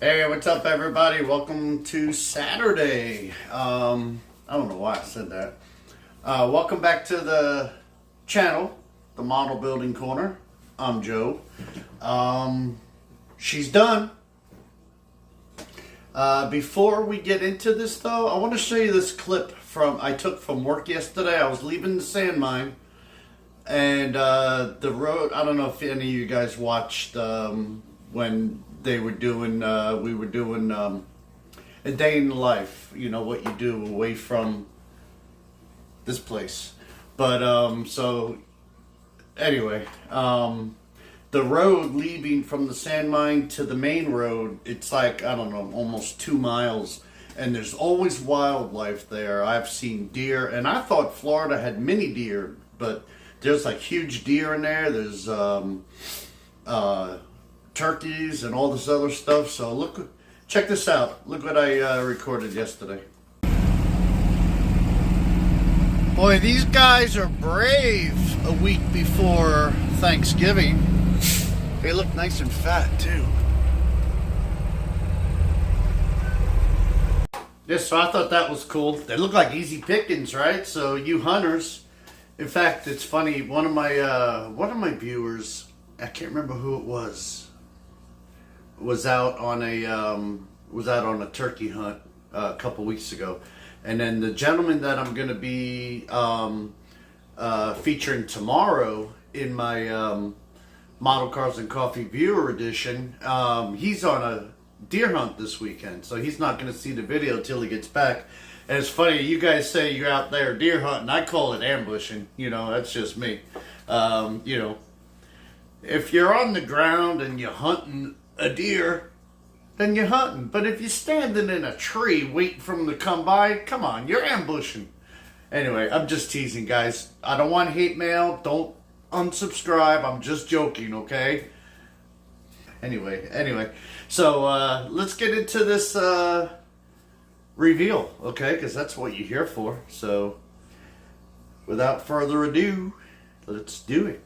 Hey, what's up, everybody? Welcome to Saturday. I don't know why I said that. Welcome back to the channel, the Model Building Corner. I'm Joe. She's done. Before we get into this, though, I want to show you this clip I took from work yesterday. I was leaving the sand mine, and the road. I don't know if any of you guys watched when they were doing. We were doing a day in the life. You know what you do away from this place. But so anyway, the road leaving from the sand mine to the main road, it's like, I don't know, almost 2 miles. And there's always wildlife there. I've seen deer, and I thought Florida had many deer, but there's like huge deer in there. There's turkeys and all this other stuff. So look, check this out. Look what I recorded yesterday. Boy, these guys are brave a week before Thanksgiving. They look nice and fat too. Yes, so I thought that was cool. They look like easy pickings, right? So you hunters, in fact, it's funny. One of my viewers, I can't remember who it was out on a turkey hunt a couple weeks ago, and then the gentleman that I'm going to be featuring tomorrow in my Model Cars and Coffee Viewer Edition, he's on a deer hunt this weekend, so he's not going to see the video till he gets back. And it's funny, you guys say you're out there deer hunting. I call it ambushing. You know, that's just me. You know, if you're on the ground and you're hunting a deer, then you're hunting. But if you're standing in a tree waiting for them to come by, come on, you're ambushing. Anyway, I'm just teasing, guys. I don't want hate mail. Don't unsubscribe. I'm just joking, okay? Anyway. So let's get into this reveal, okay? Because that's what you're here for. So without further ado, let's do it.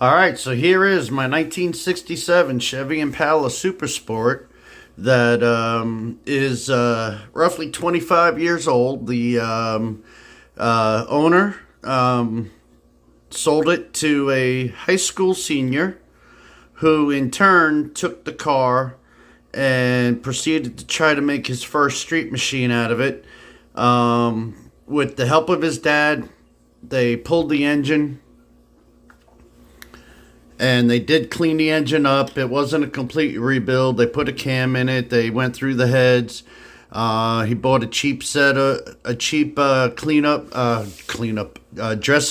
All right, so here is my 1967 Chevy Impala Super Sport that is roughly 25 years old. The owner sold it to a high school senior who in turn took the car and proceeded to try to make his first street machine out of it. With the help of his dad, they pulled the engine. And they did clean the engine up. It wasn't a complete rebuild. They put a cam in it. They went through the heads. He bought a cheap dress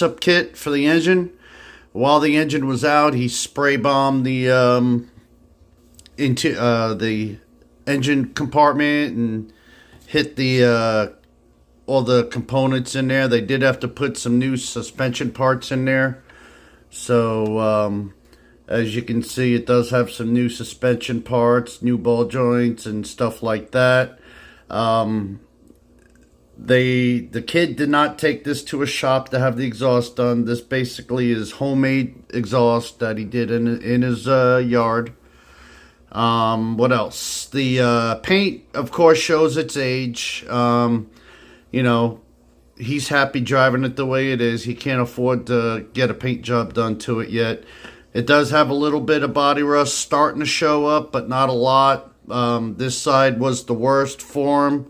up kit for the engine. While the engine was out, he spray bombed the engine compartment and hit the all the components in there. They did have to put some new suspension parts in there. So as you can see, it does have some new suspension parts, new ball joints and stuff like that. The kid did not take this to a shop to have the exhaust done. This basically is homemade exhaust that he did in his yard. What else? The paint, of course, shows its age. You know, he's happy driving it the way it is. He can't afford to get a paint job done to it yet. It does have a little bit of body rust starting to show up, but not a lot. This side was the worst for him.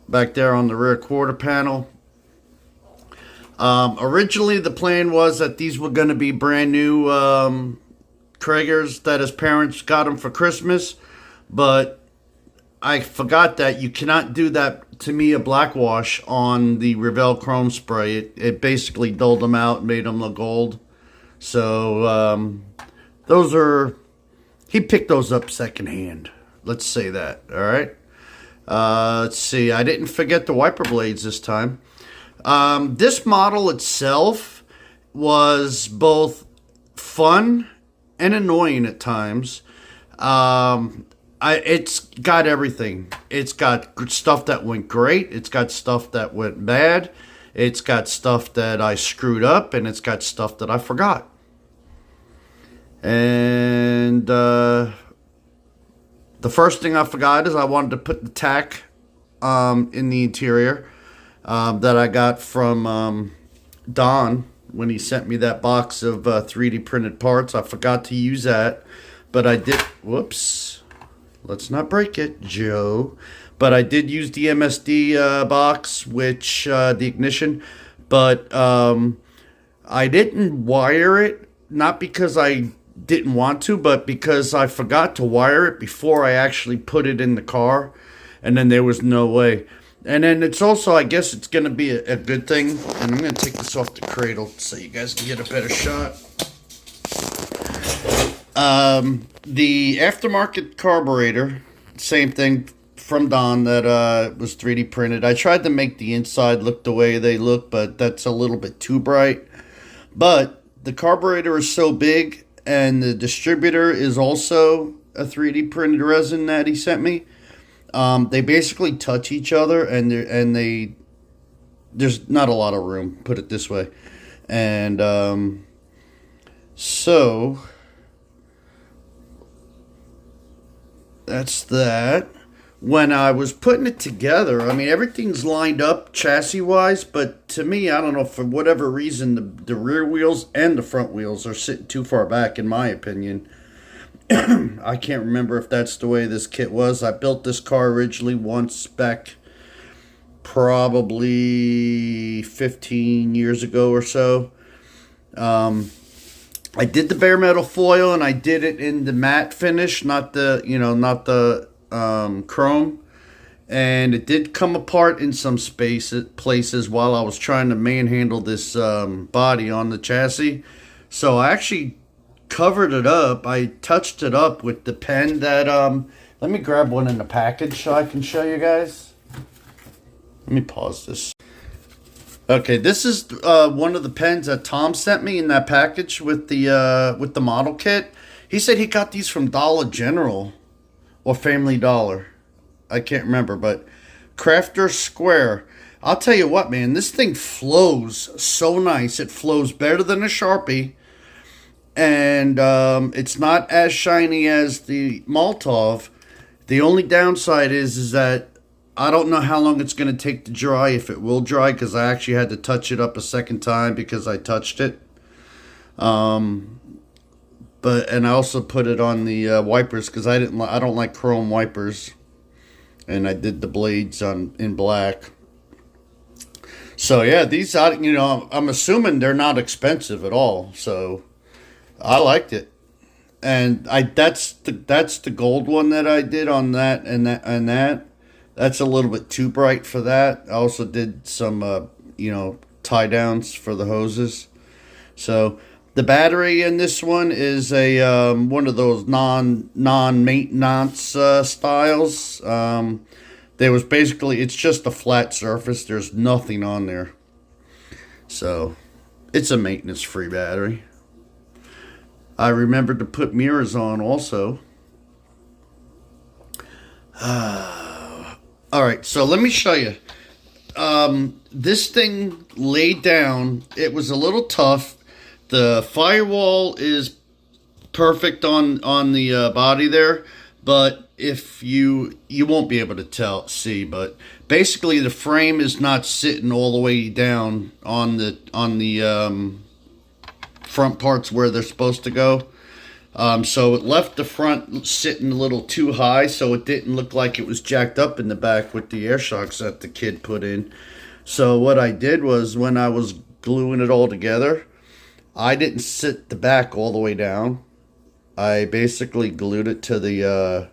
Back there on the rear quarter panel. Originally, the plan was that these were going to be brand new Kragers that his parents got him for Christmas, but I forgot that you cannot do that to me a black wash on the Revell Chrome Spray. It basically dulled them out and made them look gold. So he picked those up secondhand. Let's say that. All right. Let's see. I didn't forget the wiper blades this time. This model itself was both fun and annoying at times. It's got everything. It's got stuff that went great. It's got stuff that went bad. It's got stuff that I screwed up, and it's got stuff that I forgot. And the first thing I forgot is I wanted to put the tack in the interior that I got from Don when he sent me that box of 3D printed parts. I forgot to use that, but I did. Whoops. Let's not break it, Joe. But I did use the MSD box, which the ignition. But I didn't wire it, not because I didn't want to, but because I forgot to wire it before I actually put it in the car. And then there was no way. And then it's also, I guess it's going to be a good thing. And I'm going to take this off the cradle so you guys can get a better shot. The aftermarket carburetor, same thing from Don that was 3D printed. I tried to make the inside look the way they look, but that's a little bit too bright. But the carburetor is so big, and the distributor is also a 3D printed resin that he sent me. They basically touch each other, and there's not a lot of room, put it this way. And so that's that. When I was putting it together, I mean, everything's lined up chassis-wise, but to me, I don't know, for whatever reason, the rear wheels and the front wheels are sitting too far back, in my opinion. I can't remember if that's the way this kit was. I built this car originally once back probably 15 years ago or so. I did the bare metal foil, and I did it in the matte finish, not the chrome. And it did come apart in some places while I was trying to manhandle this body on the chassis. So I actually covered it up. I touched it up with the pen that let me grab one in the package so I can show you guys. Let me pause this. Okay, this is one of the pens that Tom sent me in that package with the model kit. He said he got these from Dollar General or Family Dollar. I can't remember, but Crafter Square. I'll tell you what, man, this thing flows so nice. It flows better than a Sharpie. And it's not as shiny as the Molotov. The only downside is that I don't know how long it's going to take to dry, if it will dry, because I actually had to touch it up a second time because I touched it. And I also put it on the wipers because I don't like chrome wipers, and I did the blades in black. So yeah, these I'm assuming they're not expensive at all. So I liked it, and that's the gold one that I did on that and that. That's a little bit too bright for that. I also did some, tie downs for the hoses. So the battery in this one is a one of those non maintenance styles. There was basically, it's just a flat surface. There's nothing on there. So it's a maintenance free battery. I remembered to put mirrors on also. All right, so let me show you. This thing laid down, it was a little tough. The firewall is perfect on the body there, but if you won't be able to see, but basically the frame is not sitting all the way down on the front parts where they're supposed to go. So it left the front sitting a little too high, so it didn't look like it was jacked up in the back with the air shocks that the kid put in. So what I did was, when I was gluing it all together, I didn't sit the back all the way down. I basically glued it to the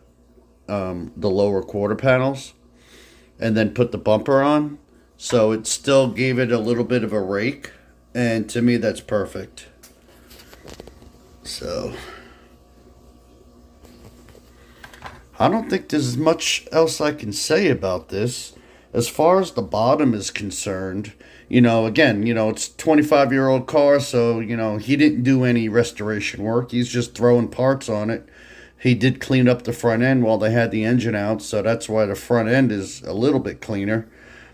lower quarter panels and then put the bumper on. So it still gave it a little bit of a rake, and to me that's perfect. So I don't think there's much else I can say about this. As far as the bottom is concerned, again, it's a 25-year-old car, so, he didn't do any restoration work. He's just throwing parts on it. He did clean up the front end while they had the engine out, so that's why the front end is a little bit cleaner.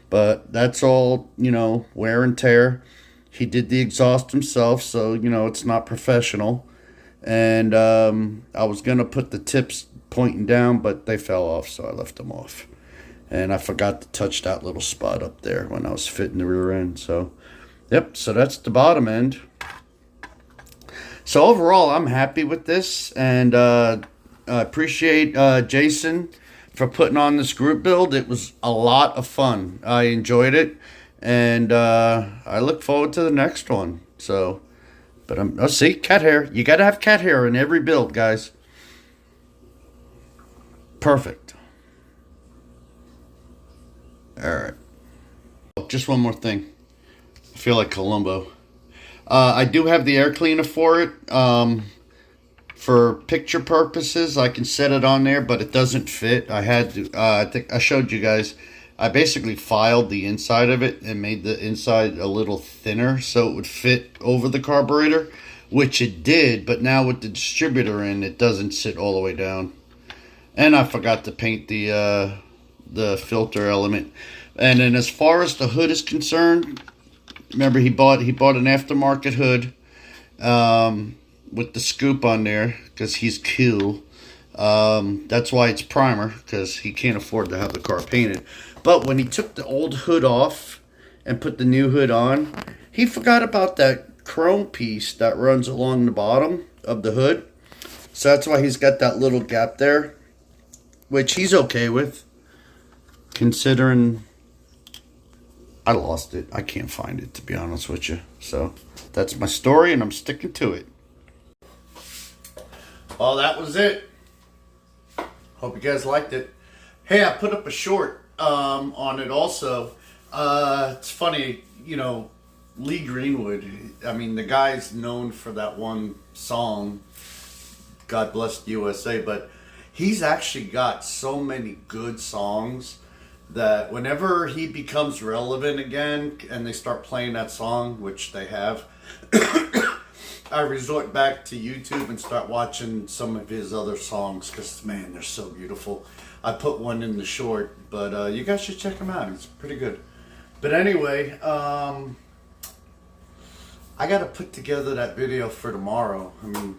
But that's all, wear and tear. He did the exhaust himself, so, it's not professional. And I was going to put the tips pointing down, but they fell off, so I left them off. And I forgot to touch that little spot up there when I was fitting the rear end. So, yep, so that's the bottom end. So overall, I'm happy with this, and I appreciate Jason for putting on this group build. It was a lot of fun. I enjoyed it, and I look forward to the next one. So, but I'll see, cat hair. You got to have cat hair in every build, guys. Perfect. All right. Just one more thing. I feel like Columbo. I do have the air cleaner for it. For picture purposes, I can set it on there, but it doesn't fit. I had to, I think I showed you guys. I basically filed the inside of it and made the inside a little thinner so it would fit over the carburetor, which it did, but now with the distributor in, it doesn't sit all the way down. And I forgot to paint the filter element. And then as far as the hood is concerned, remember he bought an aftermarket hood with the scoop on there because he's cool. That's why it's primer, because he can't afford to have the car painted. But when he took the old hood off and put the new hood on, he forgot about that chrome piece that runs along the bottom of the hood. So that's why he's got that little gap there, which he's okay with, considering I lost it. I can't find it, to be honest with you. So that's my story, and I'm sticking to it. Well, that was it. Hope you guys liked it. Hey, I put up a short on it also. It's funny, Lee Greenwood, I mean, the guy's known for that one song, God Bless the USA, but he's actually got so many good songs that whenever he becomes relevant again and they start playing that song, which they have, I resort back to YouTube and start watching some of his other songs because, man, they're so beautiful. I put one in the short, but you guys should check him out. It's pretty good. But anyway, I got to put together that video for tomorrow. I mean,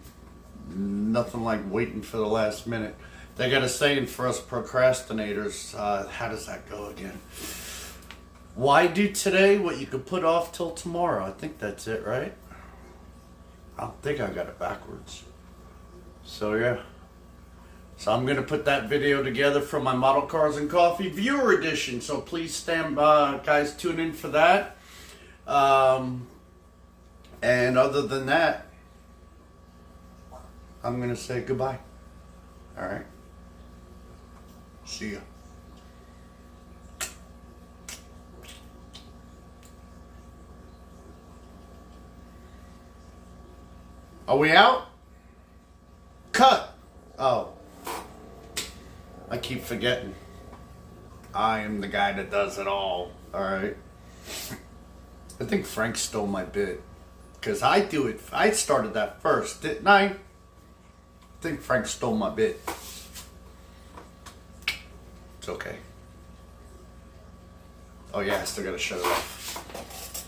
nothing like waiting for the last minute. They got a saying for us procrastinators. How does that go again? Why do today what you could put off till tomorrow? I think that's it, right? I don't think I got it backwards. So yeah. So I'm going to put that video together for my Model Cars and Coffee Viewer Edition. So please stand by, guys, tune in for that. And other than that, I'm going to say goodbye. All right. See ya. Are we out? Cut. Oh. I keep forgetting. I am the guy that does it all. Alright. I think Frank stole my bit. Because I do it. I started that first, didn't I think Frank stole my bit. It's okay. Oh yeah, I still gotta shut it off.